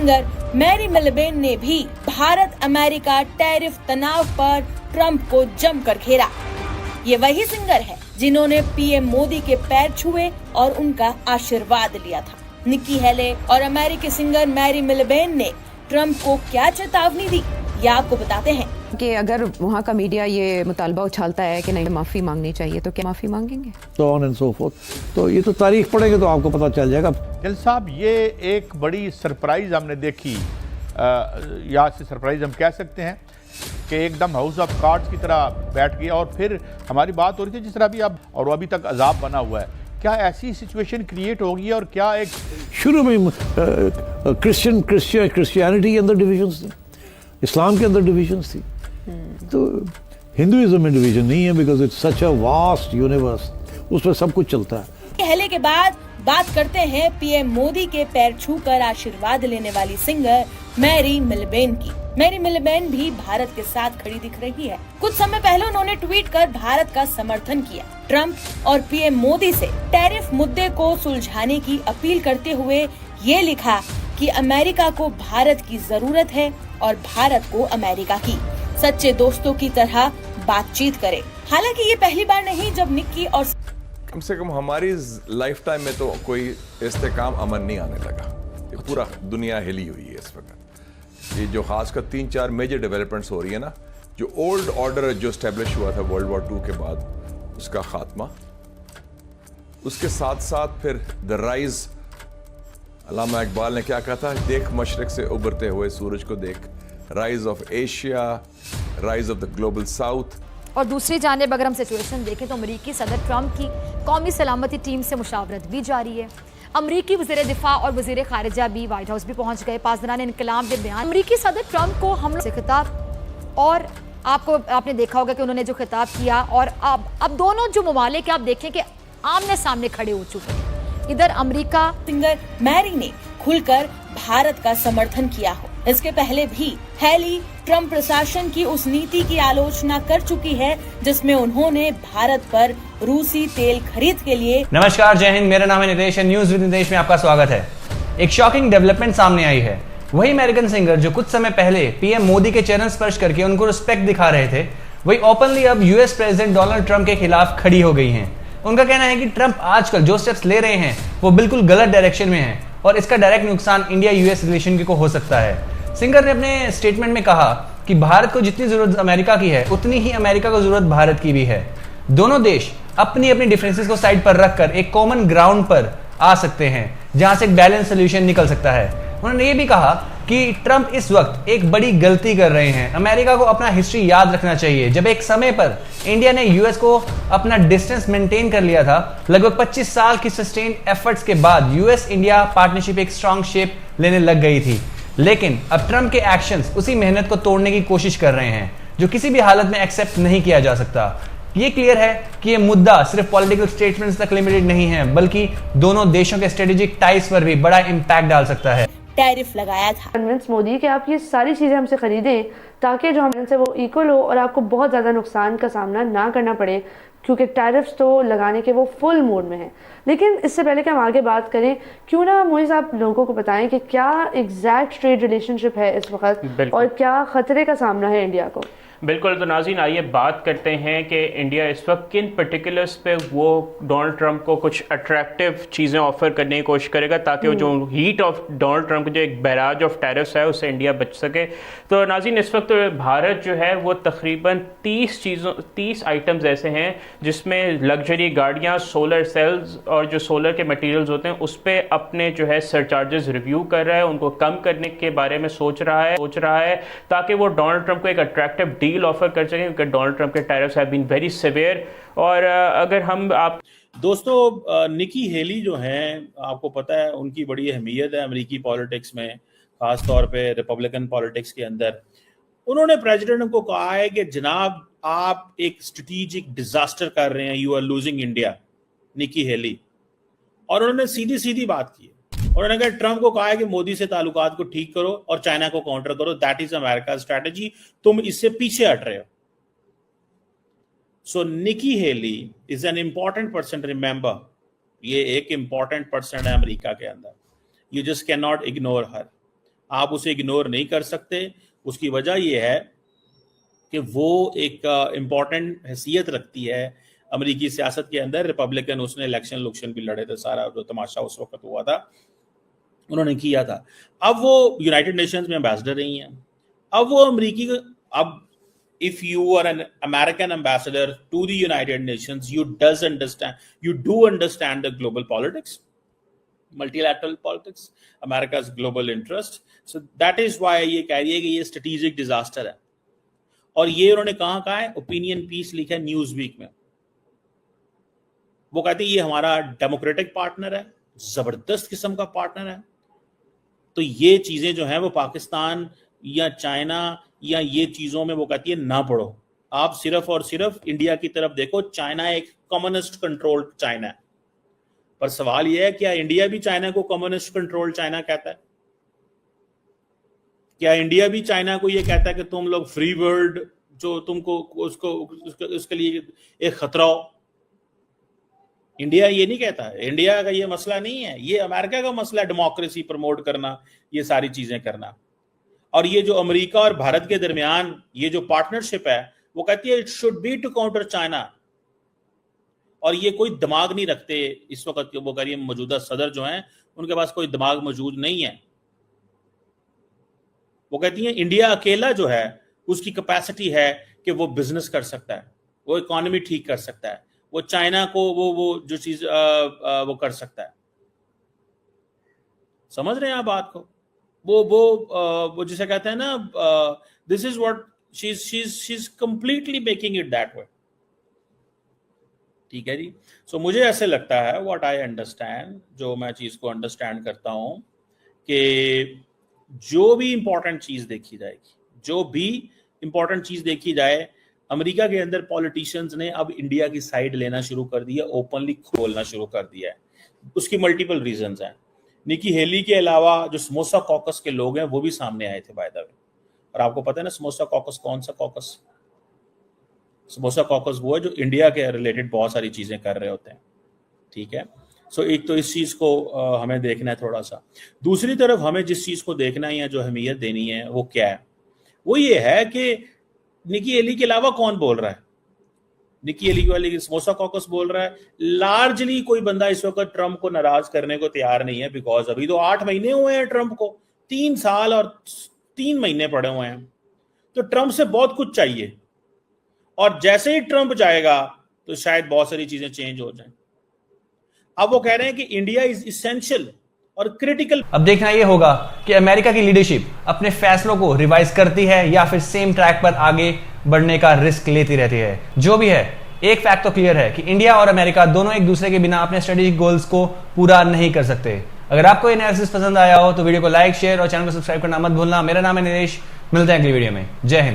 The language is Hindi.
सिंगर मैरी मिलबेन ने भी भारत अमेरिका टैरिफ तनाव पर ट्रंप को जमकर घेरा। ये वही सिंगर है जिन्होंने पीएम मोदी के पैर छुए और उनका आशीर्वाद लिया था। निक्की हेले और अमेरिकी सिंगर मैरी मिलबेन ने ट्रंप को क्या चेतावनी दी, ये आपको बताते हैं कि अगर वहाँ का मीडिया ये मुतालबा उछालता है कि नहीं माफ़ी मांगनी चाहिए तो क्या माफ़ी मांगेंगे, तो ऑन एंड सो फोर्थ। तो ये तो तारीख पढ़ेंगे तो आपको पता चल जाएगा। दिल साहब, ये एक बड़ी सरप्राइज हमने देखी, या से सरप्राइज हम कह सकते हैं कि एकदम हाउस ऑफ कार्ड्स की तरह बैठ गया और फिर हमारी बात हो रही थी जिस तरह भी अब और अभी तक अजाब बना हुआ है। क्या ऐसी सिचुएशन क्रिएट होगी और क्या एक शुरू में क्रिश्चियनिटी के अंदर डिविजन्स थे, इस्लाम के अंदर डिविजन्स थी, तो हिंदुइज्म में डिवीजन नहीं है because it's such a vast universe, उसमें सब कुछ चलता है। हेले के बाद बात करते हैं पीएम मोदी के पैर छूकर आशीर्वाद लेने वाली सिंगर मैरी मिलबेन की। मैरी मिलबेन भी भारत के साथ खड़ी दिख रही है। कुछ समय पहले उन्होंने ट्वीट कर भारत का समर्थन किया, ट्रंप और पीएम मोदी से टैरिफ मुद्दे को सुलझाने की अपील करते हुए ये लिखा कि अमेरिका को भारत की जरूरत है और भारत को अमेरिका की। सच्चे दोस्तों की तरह बातचीत करे। हालांकि ये पहली बार नहीं जब निक्की और कम से कम हमारी लाइफ टाइम में तो कोई इस्तेकाम अमन नहीं आने लगा। ये पूरा दुनिया हिली हुई है इस वक्त। ये जो खासकर 3-4 मेजर डेवलपमेंट्स हो रही है ना, जो ओल्ड ऑर्डर जो स्टैब्लिश हुआ था वर्ल्ड वॉर 2 के बाद, उसका खात्मा, उसके साथ साथ फिर द राइज, अल्लामा इकबाल ने क्या कहा था, देख मशरक से उभरते हुए सूरज को देख, rise of Asia, rise of the global south. और दूसरी जानिब अगर हम सिचुएशन देखें तो अमरीकी सदर ट्रंप की कौमी सलामती टीम से मुशावरत भी जारी है। अमरीकी वज़ीर दिफा और वज़ीर खारिजा भी व्हाइट हाउस भी पहुंच गए। पासदारान इनकलाब ने बयान, अमरीकी सदर ट्रंप को हमलों से खिताब, और आपने देखा होगा कि उन्होंने जो खिताब किया, और अब दोनों जो ममालिक आप देखें कि आमने सामने खड़े हो चुके हैं। इधर अमरीका सिंगर मैरी ने खुलकर भारत का समर्थन किया हो। इसके पहले भी हेली ट्रंप प्रशासन की उस नीति की आलोचना कर चुकी है जिसमें उन्होंने भारत पर रूसी तेल खरीद के लिए। नमस्कार, जय हिंद, मेरा नाम है नितेश, न्यूज विद नितेश में आपका स्वागत है। एक शॉकिंग डेवलपमेंट सामने आई है। वही अमेरिकन सिंगर जो कुछ समय पहले पीएम मोदी के चरण स्पर्श करके उनको रिस्पेक्ट दिखा रहे थे, वही ओपनली अब यूएस प्रेसिडेंट डोनाल्ड ट्रंप के खिलाफ खड़ी हो गई हैं। उनका कहना है कि ट्रंप आजकल जो स्टेप्स ले रहे हैं वो बिल्कुल गलत डायरेक्शन में है और इसका डायरेक्ट नुकसान इंडिया यूएस रिलेशन को हो सकता है। सिंगर ने अपने स्टेटमेंट में कहा कि भारत को जितनी जरूरत अमेरिका की है उतनी ही अमेरिका को जरूरत भारत की भी है। दोनों देश अपनी अपनी डिफरेंसेस को साइड पर रखकर एक कॉमन ग्राउंड पर आ सकते हैं जहां से एक बैलेंस सोल्यूशन निकल सकता है। उन्होंने ये भी कहा कि ट्रंप इस वक्त एक बड़ी गलती कर रहे हैं। अमेरिका को अपना हिस्ट्री याद रखना चाहिए। जब एक समय पर इंडिया ने यूएस को अपना डिस्टेंस मेंटेन कर लिया था, लगभग 25 साल की सस्टेन्ड एफर्ट्स के बाद यूएस इंडिया पार्टनरशिप एक स्ट्रांग शेप लेने लग गई थी। लेकिन अब ट्रंप के एक्शंस उसी मेहनत को तोड़ने की कोशिश कर रहे हैं जो किसी भी हालत में एक्सेप्ट नहीं किया जा सकता। ये क्लियर है कि ये मुद्दा सिर्फ पॉलिटिकल स्टेटमेंट्स तक लिमिटेड नहीं है, बल्कि दोनों देशों के स्ट्रेटेजिक टाइज पर भी बड़ा इंपैक्ट डाल सकता है। टैरिफ लगाया था। कन्विंस मोदी कि आप ये सारी चीज़ें हमसे खरीदें ताकि जो हमसे वो इक्वल हो और आपको बहुत ज़्यादा नुकसान का सामना ना करना पड़े, क्योंकि टैरिफ्स तो लगाने के वो फुल मोड में हैं। लेकिन इससे पहले कि हम आगे बात करें, क्यों ना मोइज़ आप लोगों को बताएं कि क्या एग्जैक्ट ट्रेड रिलेशनशिप है इस वक्त और क्या ख़तरे का सामना है इंडिया को। बिल्कुल, तो नाज़रीन आइए बात करते हैं कि इंडिया इस वक्त किन पर्टिकुलर्स पे वो डोनाल्ड ट्रंप को कुछ अट्रैक्टिव चीज़ें ऑफर करने की कोशिश करेगा ताकि वो जो हीट ऑफ डोनाल्ड ट्रंप जो एक बैराज ऑफ टैरिफ्स है उससे इंडिया बच सके। तो नाज़रीन इस वक्त भारत जो है वो तकरीबन 30 आइटम्स ऐसे हैं जिसमें लग्जरी गाड़ियाँ, सोलर सेल्स और जो सोलर के मटीरियल्स होते हैं उस पर अपने जो है सरचार्जेस रिव्यू कर रहा है, उनको कम करने के बारे में सोच रहा है ताकि वो डोनाल्ड ट्रंप को एक अट्रैक्टिव डील ऑफर कर सकें, क्योंकि डोनाल्ड ट्रंप के tariffs have been very severe. और अगर हम आप दोस्तों, निकी हेली जो हैं, आपको पता है उनकी बड़ी अहमियत है अमेरिकी पॉलिटिक्स में, खास तौर पे रिपब्लिकन पॉलिटिक्स के अंदर। उन्होंने प्रेसिडेंट को कहा है कि जनाब आप एक स्ट्रेटेजिक डिजास्टर कर रहे हैं, you are losing India, Nikki Haley. और उन्होंने सीधी सीधी बात की। उन्होंने कहा ट्रंप को कहा है कि मोदी से ताल्लुकात को ठीक करो और चाइना को काउंटर करो, दैट इज अमेरिका स्ट्रेटजी, तुम इससे पीछे हट रहे हो। So Nikki Haley is an important person, remember, ये एक इंपॉर्टेंट पर्सन है अमेरिका के अंदर, you just can not ignore her. आप उसे इग्नोर नहीं कर सकते। उसकी वजह यह है कि वो एक इम्पॉर्टेंट हैसियत रखती है अमेरिकी सियासत के अंदर। रिपब्लिकन उसने इलेक्शन भी लड़े थे, सारा जो तमाशा उस वक्त हुआ था उन्होंने किया था। अब वो यूनाइटेड नेशंस में एम्बेसडर रही हैं। अब वो अमेरिकी, अब if you are an American ambassador to the United Nations, you do understand the global politics, multilateral politics, America's global interest. So that is why ये कह रही है कि ये strategic disaster है। और ये उन्होंने कहाँ कहा है, ओपिनियन पीस लिखा है न्यूज वीक में। वो कहते हैं ये हमारा डेमोक्रेटिक पार्टनर है, जबरदस्त किस्म का पार्टनर है। तो ये चीजें जो हैं वो पाकिस्तान या चाइना या ये चीजों में वो कहती है ना पढ़ो, आप सिर्फ और सिर्फ इंडिया की तरफ देखो। चाइना एक कम्युनिस्ट कंट्रोल्ड चाइना है। पर सवाल यह है, क्या इंडिया भी चाइना को कम्युनिस्ट कंट्रोल्ड चाइना कहता है? क्या इंडिया भी चाइना को ये कहता है कि तुम लोग फ्री वर्ल्ड जो तुमको उसके लिए एक खतरा हो? इंडिया ये नहीं कहता। इंडिया का ये मसला नहीं है, ये अमेरिका का मसला है, डेमोक्रेसी प्रमोट करना, ये सारी चीजें करना। और ये जो अमेरिका और भारत के दरमियान ये जो पार्टनरशिप है वो कहती है it should be to counter China. और ये कोई दिमाग नहीं रखते इस वक्त। वो कह रही है मौजूदा सदर जो हैं उनके पास कोई दिमाग मौजूद नहीं है। वो कहती है इंडिया अकेला जो है उसकी कैपेसिटी है कि वो बिजनेस कर सकता है, वो इकोनॉमी ठीक कर सकता है, वो चाइना को वो जो चीज वो कर सकता है। समझ रहे हैं आप बात को? वो जिसे कहते हैं ना, this is what she is completely making it that way. ठीक है जी। सो मुझे ऐसे लगता है, व्हाट आई अंडरस्टैंड, जो मैं चीज को अंडरस्टैंड करता हूं, कि जो भी इंपॉर्टेंट चीज देखी जाए अमेरिका के अंदर पॉलिटिशियंस ने अब इंडिया की साइड लेना शुरू कर दिया, ओपनली बोलना शुरू कर दिया है। उसकी मल्टीपल रीजंस हैं। निकी हेली के अलावा जो समोसा कॉकस के लोग हैं वो भी सामने आए थे बाय द वे। और आपको पता है ना समोसा कॉकस कौन सा कॉकस? समोसा कॉकस वो है जो इंडिया के रिलेटेड बहुत सारी चीजें कर रहे होते हैं। ठीक है। सो एक तो इस चीज को हमें देखना है थोड़ा सा। दूसरी तरफ हमें जिस चीज को देखना है या जो अहमियत देनी है वो क्या है, वो ये है कि निकी हेली के अलावा कौन बोल रहा है। निकी हेली वाली समोसा कॉकस बोल रहा है। लार्जली कोई बंदा इस वक्त ट्रंप को नाराज करने को तैयार नहीं है, बिकॉज अभी तो 8 महीने हुए हैं ट्रंप को, 3 साल और 3 महीने पड़े हुए हैं। तो ट्रंप से बहुत कुछ चाहिए, और जैसे ही ट्रंप जाएगा तो शायद बहुत सारी चीजें चेंज हो जाएं। अब वो कह रहे हैं कि इंडिया इज इसेंशियल और क्रिटिकल। अब देखना यह होगा कि अमेरिका की लीडरशिप अपने फैसलों को रिवाइज करती है या फिर सेम ट्रैक पर आगे बढ़ने का रिस्क लेती रहती है। जो भी है, एक फैक्ट तो क्लियर है कि इंडिया और अमेरिका दोनों एक दूसरे के बिना अपने स्ट्रेटेजिक गोल्स को पूरा नहीं कर सकते। अगर आपको ये एनालिसिस पसंद आया हो तो वीडियो को लाइक, शेयर और चैनल को सब्सक्राइब करना मत भूलना। मेरा नाम है नरेश, मिलते हैं अगली वीडियो में। जय हिंद।